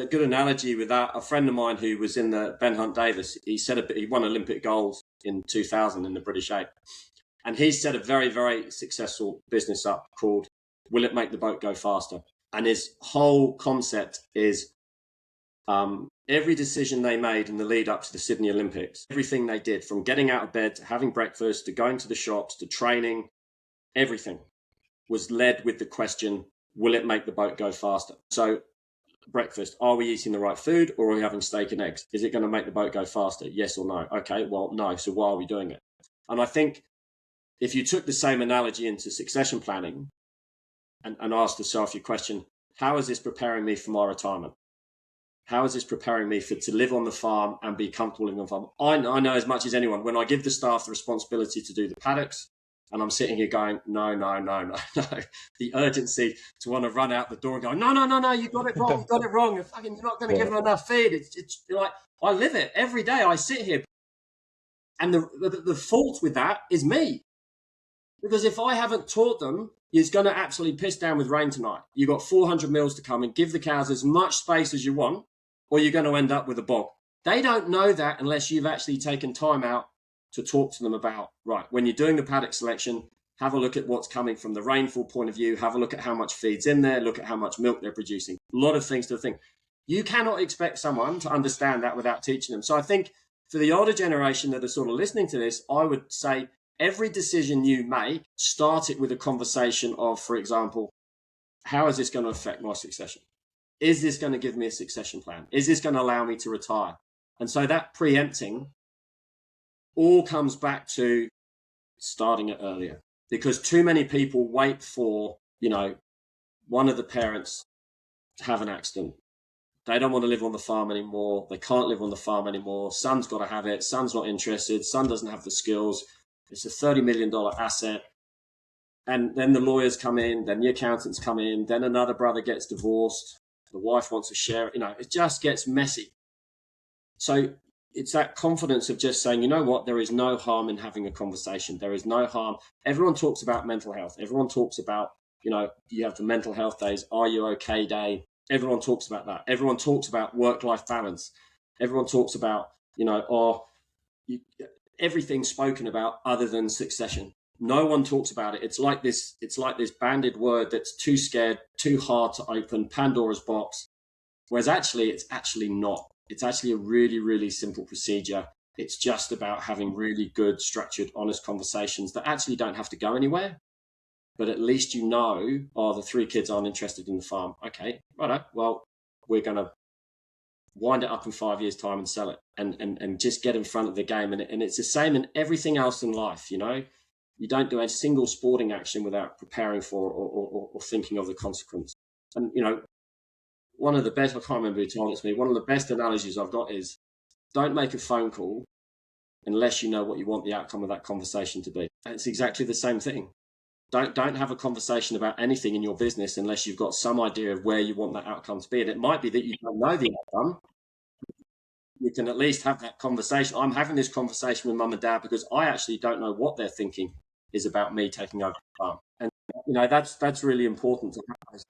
good analogy with that. A friend of mine who was in the Ben Hunt Davis, he said he won Olympic gold in 2000 in the British 8. And he set a very, very successful business up called Will It Make the Boat Go Faster? And his whole concept is every decision they made in the lead up to the Sydney Olympics, everything they did, from getting out of bed to having breakfast to going to the shops to training, everything was led with the question, will it make the boat go faster? So breakfast, are we eating the right food or are we having steak and eggs? Is it going to make the boat go faster? Yes or no? Okay, well, no. So why are we doing it? And I think if you took the same analogy into succession planning and asked yourself your question, how is this preparing me for my retirement? How is this preparing me to live on the farm and be comfortable in on the farm? I know as much as anyone, when I give the staff the responsibility to do the paddocks, and I'm sitting here going, no. The urgency to want to run out the door and go, no, you got it wrong. You're not going to give them enough feed. It's like, I live it every day. I sit here. And the fault with that is me. Because if I haven't taught them, it's going to absolutely piss down with rain tonight. You've got 400 mils to come and give the cows as much space as you want, or you're going to end up with a bog. They don't know that unless you've actually taken time out to talk to them about, right, when you're doing the paddock selection, have a look at what's coming from the rainfall point of view, have a look at how much feed's in there, look at how much milk they're producing. A lot of things to think. You cannot expect someone to understand that without teaching them. So I think for the older generation that are sort of listening to this, I would say every decision you make, start it with a conversation of, for example, how is this going to affect my succession? Is this going to give me a succession plan? Is this going to allow me to retire? And so that preempting all comes back to starting it earlier, because too many people wait for, one of the parents to have an accident. They don't want to live on the farm anymore. They can't live on the farm anymore. Son's got to have it. Son's not interested. Son doesn't have the skills. It's a $30 million asset. And then the lawyers come in, then the accountants come in, then another brother gets divorced. The wife wants to share it. It just gets messy. So it's that confidence of just saying, you know what, there is no harm in having a conversation. There is no harm. Everyone talks about mental health. Everyone talks about, you have the mental health days. Are you okay day? Everyone talks about that. Everyone talks about work-life balance. Everyone talks about, everything spoken about other than succession. No one talks about it. It's like this banded word that's too scared, too hard to open, Pandora's box. Whereas it's actually not. It's actually a really, really simple procedure. It's just about having really good, structured, honest conversations that actually don't have to go anywhere. But at least the 3 kids aren't interested in the farm. Okay, righto. Well, we're going to wind it up in 5 years' time and sell it and just get in front of the game. And it's the same in everything else in life, You don't do a single sporting action without preparing for or thinking of the consequence. And, one of the best, I can't remember who told it to me, one of the best analogies I've got is don't make a phone call unless you know what you want the outcome of that conversation to be. And it's exactly the same thing. Don't have a conversation about anything in your business unless you've got some idea of where you want that outcome to be. And it might be that you don't know the outcome. You can at least have that conversation. I'm having this conversation with mum and dad because I actually don't know what they're thinking is about me taking over the farm. And, that's really important to have.